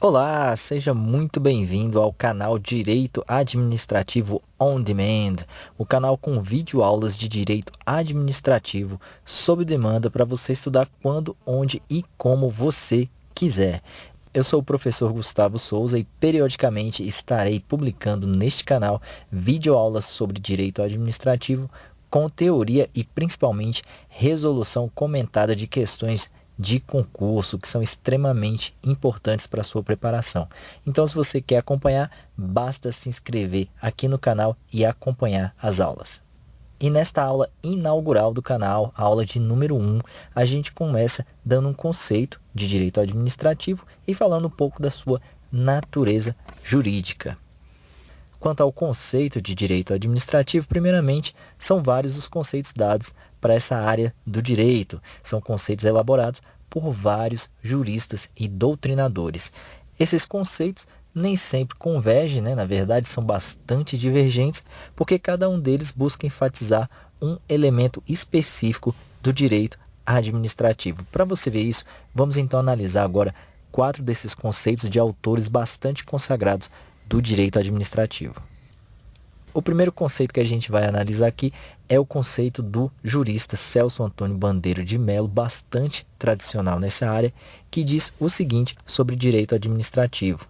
Olá, seja muito bem-vindo ao canal Direito Administrativo On Demand, o canal com videoaulas de direito administrativo sob demanda para você estudar quando, onde e como você quiser. Eu sou o professor Gustavo Souza e periodicamente estarei publicando neste canal videoaulas sobre direito administrativo com teoria e principalmente resolução comentada de questões de concurso que são extremamente importantes para a sua preparação. Então, se você quer acompanhar, basta se inscrever aqui no canal e acompanhar as aulas. E nesta aula inaugural do canal, a aula de número 1, a gente começa dando um conceito de direito administrativo e falando um pouco da sua natureza jurídica. Quanto ao conceito de direito administrativo, primeiramente, são vários os conceitos dados para essa área do direito. São conceitos elaborados por vários juristas e doutrinadores. Esses conceitos nem sempre convergem, na verdade, são bastante divergentes, porque cada um deles busca enfatizar um elemento específico do direito administrativo. Para você ver isso, vamos então analisar agora 4 desses conceitos de autores bastante consagrados do direito administrativo. O primeiro conceito que a gente vai analisar aqui é o conceito do jurista Celso Antônio Bandeira de Melo, bastante tradicional nessa área, que diz o seguinte sobre direito administrativo.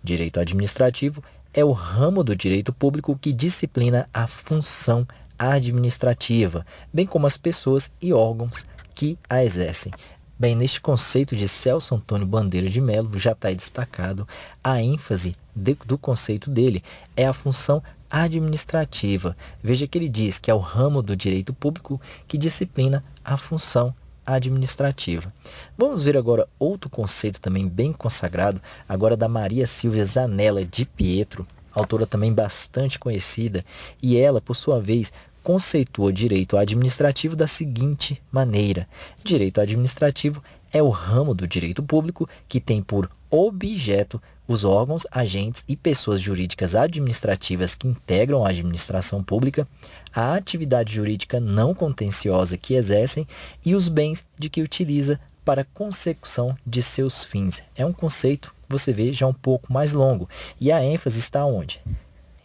Direito administrativo é o ramo do direito público que disciplina a função administrativa, bem como as pessoas e órgãos que a exercem. Bem, neste conceito de Celso Antônio Bandeira de Melo, já está aí destacado a ênfase do conceito dele, é a função administrativa. Veja que ele diz que é o ramo do direito público que disciplina a função administrativa. Vamos ver agora outro conceito também bem consagrado, agora da Maria Silvia Zanella de Pietro, autora também bastante conhecida, e ela, por sua vez, conceitua direito administrativo da seguinte maneira: direito administrativo é o ramo do direito público que tem por objeto os órgãos, agentes e pessoas jurídicas administrativas que integram a administração pública, a atividade jurídica não contenciosa que exercem e os bens de que utiliza para a consecução de seus fins. É um conceito, você vê, já um pouco mais longo. E a ênfase está onde?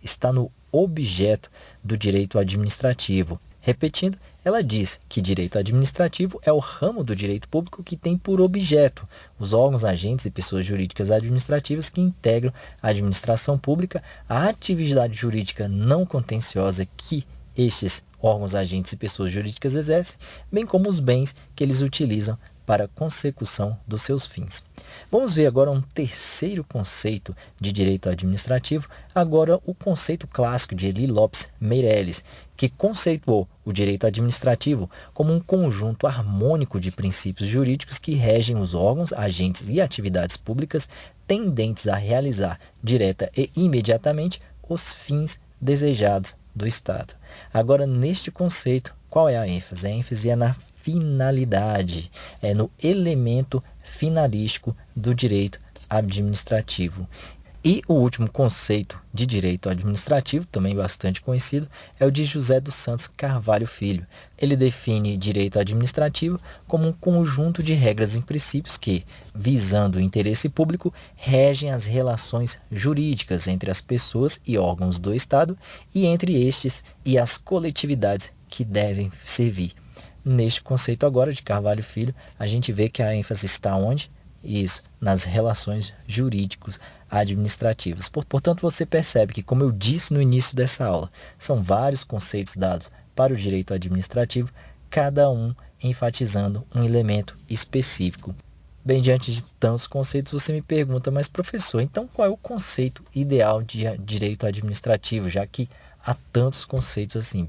Está no objeto do direito administrativo. Repetindo, ela diz que direito administrativo é o ramo do direito público que tem por objeto os órgãos, agentes e pessoas jurídicas administrativas que integram a administração pública, a atividade jurídica não contenciosa que estes órgãos, agentes e pessoas jurídicas exercem, bem como os bens que eles utilizam para a consecução dos seus fins. Vamos ver agora um terceiro conceito de direito administrativo, agora o conceito clássico de Eli Lopes Meireles, que conceituou o direito administrativo como um conjunto harmônico de princípios jurídicos que regem os órgãos, agentes e atividades públicas tendentes a realizar direta e imediatamente os fins desejados do Estado. Agora, neste conceito, qual é a ênfase? A ênfase é na finalidade, é no elemento finalístico do direito administrativo. E o último conceito de direito administrativo, também bastante conhecido, é o de José dos Santos Carvalho Filho. Ele define direito administrativo como um conjunto de regras e princípios que, visando o interesse público, regem as relações jurídicas entre as pessoas e órgãos do Estado e entre estes e as coletividades que devem servir. Neste conceito agora de Carvalho Filho, a gente vê que a ênfase está onde? Isso, nas relações jurídicos administrativas. Portanto, você percebe que, como eu disse no início dessa aula, são vários conceitos dados para o direito administrativo, cada um enfatizando um elemento específico. Bem, diante de tantos conceitos, você me pergunta, mas professor, então qual é o conceito ideal de direito administrativo, já que há tantos conceitos assim?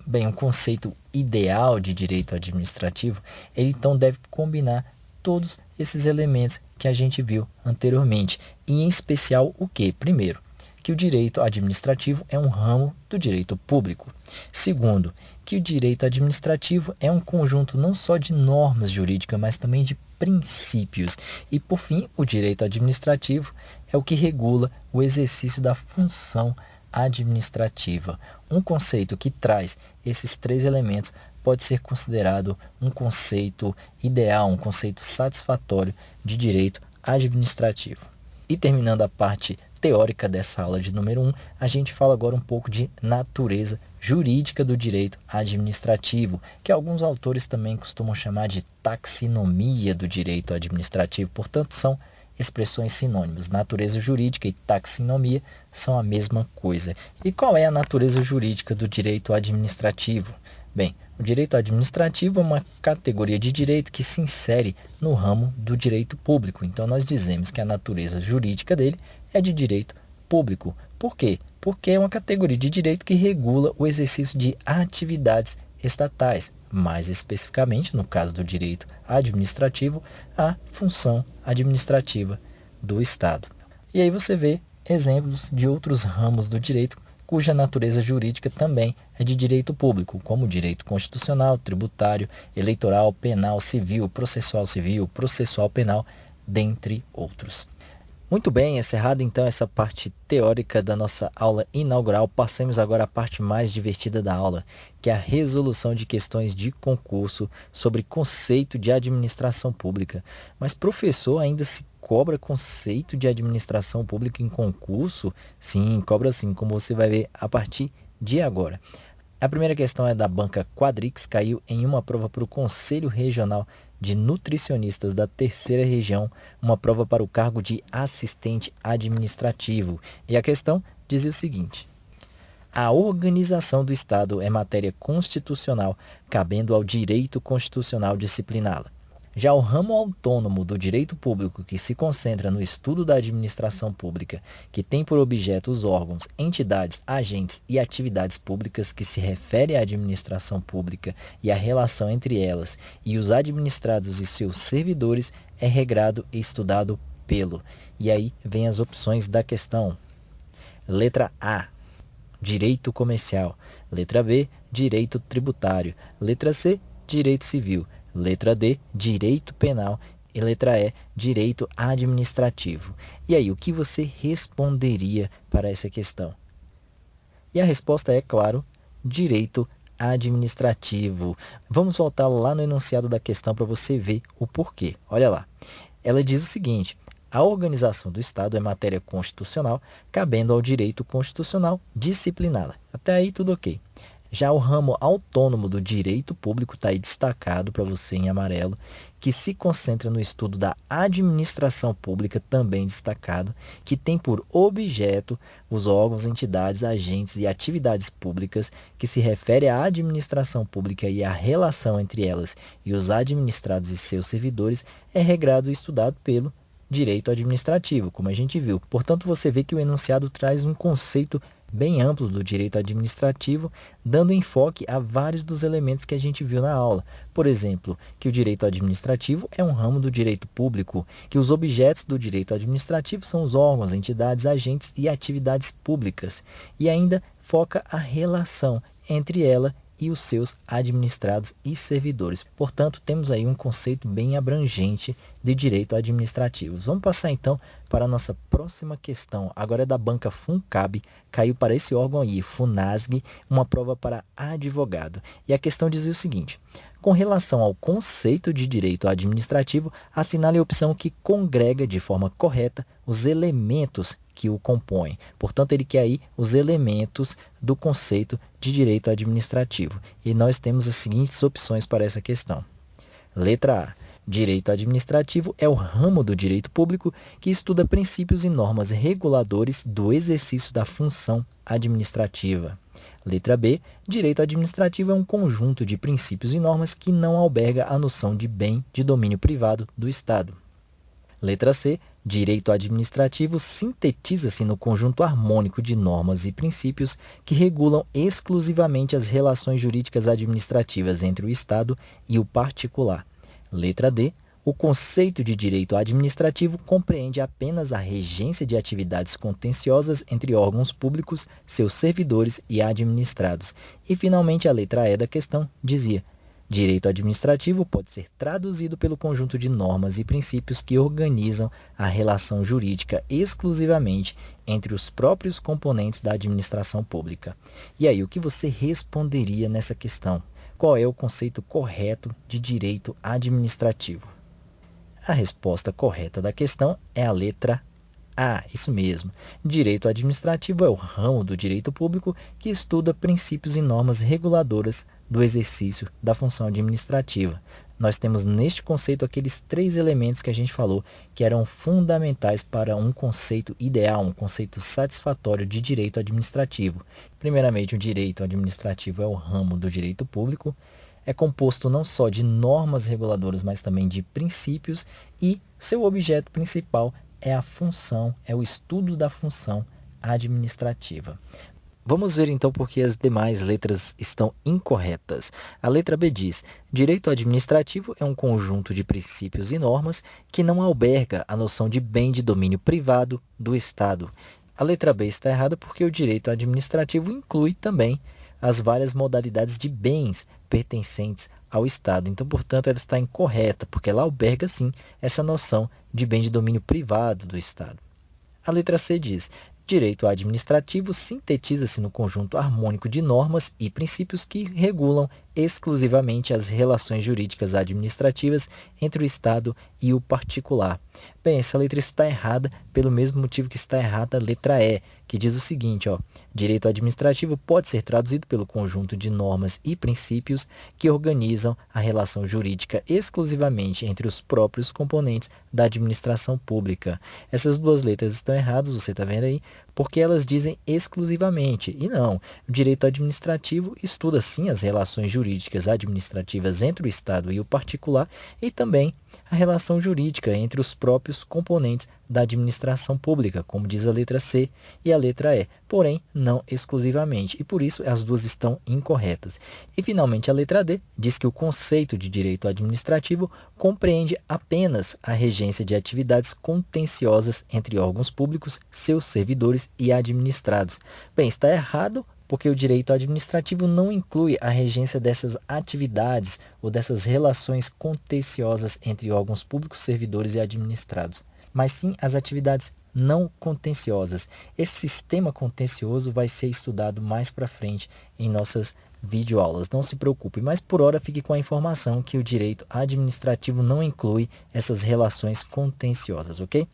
Bem, um conceito ideal de direito administrativo, ele então deve combinar todos esses elementos que a gente viu anteriormente, e em especial o que? Primeiro, que o direito administrativo é um ramo do direito público. Segundo, que o direito administrativo é um conjunto não só de normas jurídicas, mas também de princípios. E, por fim, o direito administrativo é o que regula o exercício da função administrativa. Um conceito que traz esses 3 elementos pode ser considerado um conceito ideal, um conceito satisfatório de direito administrativo. E terminando a parte teórica dessa aula de número 1, a gente fala agora um pouco de natureza jurídica do direito administrativo, que alguns autores também costumam chamar de taxonomia do direito administrativo. Portanto, são expressões sinônimas. Natureza jurídica e taxonomia são a mesma coisa. E qual é a natureza jurídica do direito administrativo? Bem, o direito administrativo é uma categoria de direito que se insere no ramo do direito público. Então, nós dizemos que a natureza jurídica dele é de direito público. Por quê? Porque é uma categoria de direito que regula o exercício de atividades estatais, mais especificamente, no caso do direito administrativo, a função administrativa do Estado. E aí você vê exemplos de outros ramos do direito cuja natureza jurídica também é de direito público, como direito constitucional, tributário, eleitoral, penal, civil, processual penal, dentre outros. Muito bem, encerrada então essa parte teórica da nossa aula inaugural, passemos agora à parte mais divertida da aula, que é a resolução de questões de concurso sobre conceito de administração pública. Mas, professor, ainda se cobra conceito de administração pública em concurso? Sim, cobra sim, como você vai ver a partir de agora. A primeira questão é da banca Quadrix, caiu em uma prova para o Conselho Regional de Nutricionistas da Terceira Região, uma prova para o cargo de assistente administrativo. E a questão dizia o seguinte: a organização do Estado é matéria constitucional, cabendo ao direito constitucional discipliná-la. Já o ramo autônomo do direito público, que se concentra no estudo da administração pública, que tem por objeto os órgãos, entidades, agentes e atividades públicas que se refere à administração pública e à relação entre elas e os administrados e seus servidores, é regrado e estudado pelo. E aí vem as opções da questão. Letra A, direito comercial. Letra B, direito tributário. Letra C, direito civil. Letra D, direito penal. E letra E, direito administrativo. E aí, o que você responderia para essa questão? E a resposta é, claro, direito administrativo. Vamos voltar lá no enunciado da questão para você ver o porquê. Olha lá. Ela diz o seguinte: a organização do Estado é matéria constitucional, cabendo ao direito constitucional discipliná-la. Até aí, tudo ok. Já o ramo autônomo do direito público está aí destacado para você em amarelo, que se concentra no estudo da administração pública, também destacado, que tem por objeto os órgãos, entidades, agentes e atividades públicas, que se refere à administração pública e à relação entre elas e os administrados e seus servidores, é regrado e estudado pelo direito administrativo, como a gente viu. Portanto, você vê que o enunciado traz um conceito bem amplo do direito administrativo, dando enfoque a vários dos elementos que a gente viu na aula. Por exemplo, que o direito administrativo é um ramo do direito público, que os objetos do direito administrativo são os órgãos, entidades, agentes e atividades públicas, e ainda foca a relação entre ela e os seus administrados e servidores. Portanto, temos aí um conceito bem abrangente de direito administrativo. Vamos passar então para a nossa próxima questão. Agora é da banca Funcab, caiu para esse órgão aí, Funasg, uma prova para advogado. E a questão dizia o seguinte: com relação ao conceito de direito administrativo, assinale a opção que congrega de forma correta os elementos que o compõem. Portanto, ele quer aí os elementos do conceito de direito administrativo. E nós temos as seguintes opções para essa questão. Letra A. Direito administrativo é o ramo do direito público que estuda princípios e normas reguladores do exercício da função administrativa. Letra B. Direito administrativo é um conjunto de princípios e normas que não alberga a noção de bem de domínio privado do Estado. Letra C. Direito administrativo sintetiza-se no conjunto harmônico de normas e princípios que regulam exclusivamente as relações jurídicas administrativas entre o Estado e o particular. Letra D. O conceito de direito administrativo compreende apenas a regência de atividades contenciosas entre órgãos públicos, seus servidores e administrados. E, finalmente, a letra E da questão dizia: direito administrativo pode ser traduzido pelo conjunto de normas e princípios que organizam a relação jurídica exclusivamente entre os próprios componentes da administração pública. E aí, o que você responderia nessa questão? Qual é o conceito correto de direito administrativo? A resposta correta da questão é a letra Ah, isso mesmo. Direito administrativo é o ramo do direito público que estuda princípios e normas reguladoras do exercício da função administrativa. Nós temos neste conceito aqueles três elementos que a gente falou que eram fundamentais para um conceito ideal, um conceito satisfatório de direito administrativo. Primeiramente, o direito administrativo é o ramo do direito público. É composto não só de normas reguladoras, mas também de princípios, e seu objeto principal é a função, é o estudo da função administrativa. Vamos ver então por que as demais letras estão incorretas. A letra B diz: direito administrativo é um conjunto de princípios e normas que não alberga a noção de bem de domínio privado do Estado. A letra B está errada porque o direito administrativo inclui também as várias modalidades de bens pertencentes ao Estado. Então, portanto, ela está incorreta, porque ela alberga, sim, essa noção de bem de domínio privado do Estado. A letra C diz: direito administrativo sintetiza-se no conjunto harmônico de normas e princípios que regulam exclusivamente as relações jurídicas administrativas entre o Estado e o particular. Bem, essa letra está errada pelo mesmo motivo que está errada a letra E, que diz o seguinte, direito administrativo pode ser traduzido pelo conjunto de normas e princípios que organizam a relação jurídica exclusivamente entre os próprios componentes da administração pública. Essas duas letras estão erradas, você está vendo aí, porque elas dizem exclusivamente, e não. O direito administrativo estuda sim as relações jurídicas administrativas entre o Estado e o particular e também a relação jurídica entre os próprios componentes da administração pública, como diz a letra C e a letra E, porém não exclusivamente, e por isso as duas estão incorretas. E finalmente a letra D diz que o conceito de direito administrativo compreende apenas a regência de atividades contenciosas entre órgãos públicos, seus servidores e administrados. Bem, está errado, porque o direito administrativo não inclui a regência dessas atividades ou dessas relações contenciosas entre órgãos públicos, servidores e administrados, mas sim as atividades não contenciosas. Esse sistema contencioso vai ser estudado mais para frente em nossas videoaulas, não se preocupe, mas por hora fique com a informação que o direito administrativo não inclui essas relações contenciosas, ok?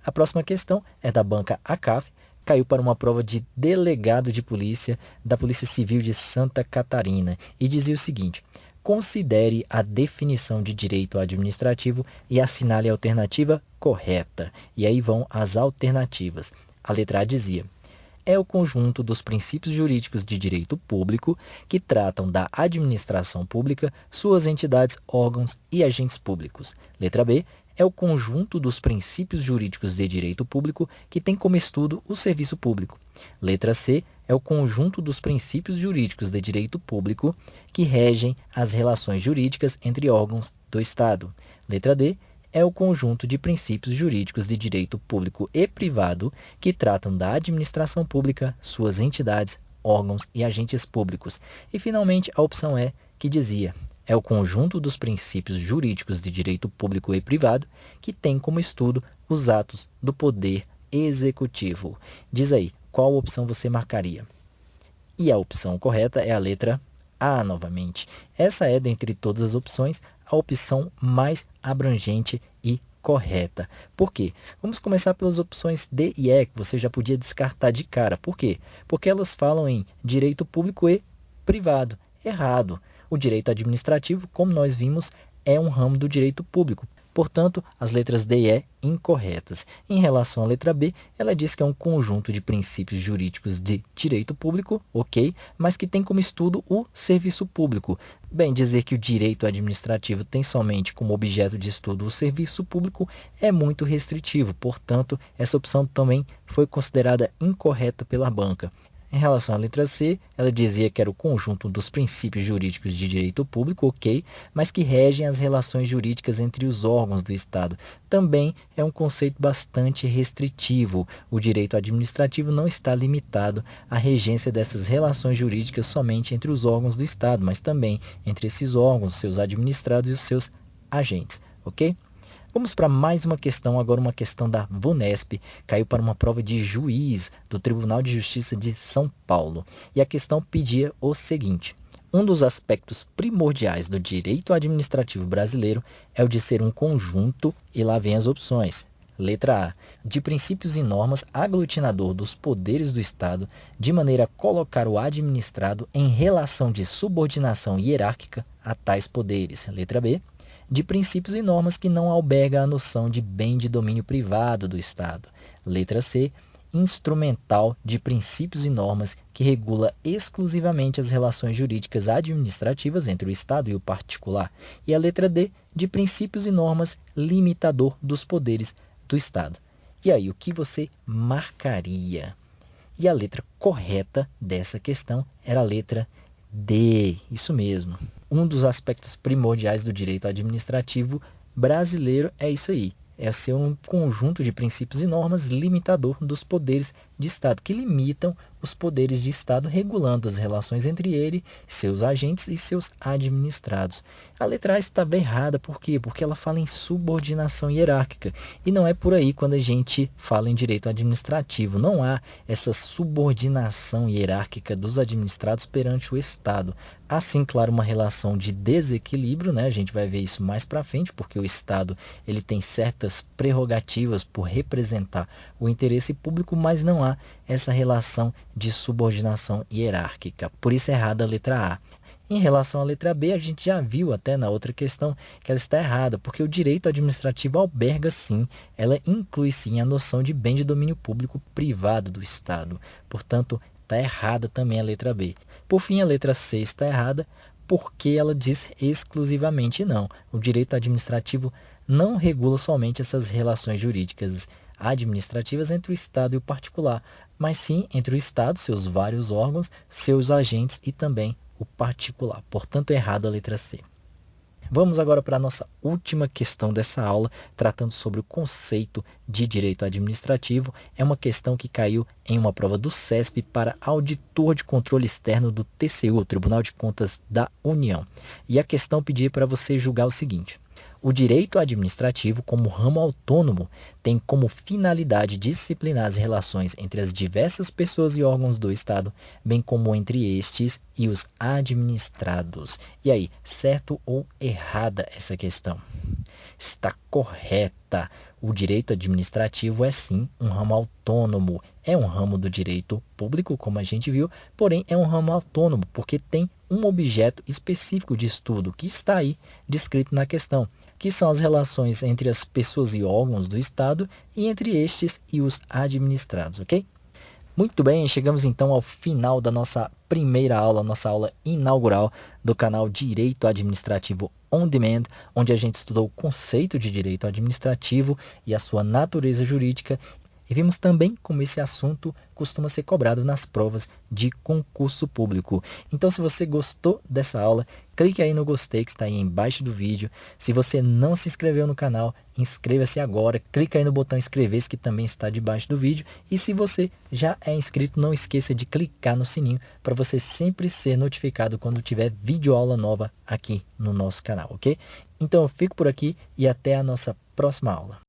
A próxima questão é da banca ACAF, caiu para uma prova de delegado de polícia da Polícia Civil de Santa Catarina e dizia o seguinte: considere a definição de direito administrativo e assinale a alternativa correta. E aí vão as alternativas. A letra A dizia: é o conjunto dos princípios jurídicos de direito público que tratam da administração pública, suas entidades, órgãos e agentes públicos. Letra B: é o conjunto dos princípios jurídicos de direito público que tem como estudo o serviço público. Letra C: é o conjunto dos princípios jurídicos de direito público que regem as relações jurídicas entre órgãos do Estado. Letra D: é o conjunto de princípios jurídicos de direito público e privado que tratam da administração pública, suas entidades, órgãos e agentes públicos. E, finalmente, a opção E, que dizia: é o conjunto dos princípios jurídicos de direito público e privado que tem como estudo os atos do poder executivo. Diz aí, qual opção você marcaria? E a opção correta é a letra A novamente. Essa é, dentre todas as opções, a opção mais abrangente e correta. Por quê? Vamos começar pelas opções D e E, que você já podia descartar de cara. Por quê? Porque elas falam em direito público e privado. Errado. O direito administrativo, como nós vimos, é um ramo do direito público. Portanto, as letras D e E incorretas. Em relação à letra B, ela diz que é um conjunto de princípios jurídicos de direito público, ok, mas que tem como estudo o serviço público. Bem, dizer que o direito administrativo tem somente como objeto de estudo o serviço público é muito restritivo. Portanto, essa opção também foi considerada incorreta pela banca. Em relação à letra C, ela dizia que era o conjunto dos princípios jurídicos de direito público, ok, mas que regem as relações jurídicas entre os órgãos do Estado. Também é um conceito bastante restritivo. O direito administrativo não está limitado à regência dessas relações jurídicas somente entre os órgãos do Estado, mas também entre esses órgãos, seus administrados e os seus agentes, ok? Vamos para mais uma questão, agora uma questão da VUNESP, caiu para uma prova de juiz do Tribunal de Justiça de São Paulo. E a questão pedia o seguinte: um dos aspectos primordiais do direito administrativo brasileiro é o de ser um conjunto, e lá vem as opções. Letra A. De princípios e normas aglutinador dos poderes do Estado, de maneira a colocar o administrado em relação de subordinação hierárquica a tais poderes. Letra B. De princípios e normas que não alberga a noção de bem de domínio privado do Estado. Letra C. Instrumental de princípios e normas que regula exclusivamente as relações jurídicas administrativas entre o Estado e o particular. E a letra D. De princípios e normas limitador dos poderes do Estado. E aí, o que você marcaria? E a letra correta dessa questão era a letra D. Isso mesmo. Um dos aspectos primordiais do direito administrativo brasileiro é isso aí. É ser um conjunto de princípios e normas limitador dos poderes de Estado, que limitam os poderes de Estado, regulando as relações entre ele, seus agentes e seus administrados. A letra A estava errada, por quê? Porque ela fala em subordinação hierárquica, e não é por aí quando a gente fala em direito administrativo. Não há essa subordinação hierárquica dos administrados perante o Estado. Há sim, claro, uma relação de desequilíbrio, né? A gente vai ver isso mais para frente, porque o Estado ele tem certas prerrogativas por representar o interesse público, mas não há essa relação de subordinação hierárquica. Por isso é errada a letra A. Em relação à letra B, a gente já viu até na outra questão que ela está errada, porque o direito administrativo alberga sim, ela inclui sim a noção de bem de domínio público privado do Estado. Portanto, está errada também a letra B. Por fim, a letra C está errada, porque ela diz exclusivamente não. O direito administrativo não regula somente essas relações jurídicas administrativas entre o Estado e o particular, mas sim entre o Estado, seus vários órgãos, seus agentes e também o particular. Portanto, errado a letra C. Vamos agora para a nossa última questão dessa aula, tratando sobre o conceito de direito administrativo. É uma questão que caiu em uma prova do CESP para auditor de controle externo do TCU, Tribunal de Contas da União. E a questão pedia para você julgar o seguinte: o direito administrativo, como ramo autônomo, tem como finalidade disciplinar as relações entre as diversas pessoas e órgãos do Estado, bem como entre estes e os administrados. E aí, certo ou errada essa questão? Está correta. O direito administrativo é sim um ramo autônomo. É um ramo do direito público, como a gente viu, porém é um ramo autônomo, porque tem um objeto específico de estudo que está aí descrito na questão, que são as relações entre as pessoas e órgãos do Estado e entre estes e os administrados, ok? Muito bem, chegamos então ao final da nossa primeira aula, nossa aula inaugural do canal Direito Administrativo On Demand, onde a gente estudou o conceito de direito administrativo e a sua natureza jurídica. E vimos também como esse assunto costuma ser cobrado nas provas de concurso público. Então, se você gostou dessa aula, clique aí no gostei que está aí embaixo do vídeo. Se você não se inscreveu no canal, inscreva-se agora. Clique aí no botão inscrever-se que também está debaixo do vídeo. E se você já é inscrito, não esqueça de clicar no sininho para você sempre ser notificado quando tiver videoaula nova aqui no nosso canal, ok? Então, eu fico por aqui e até a nossa próxima aula.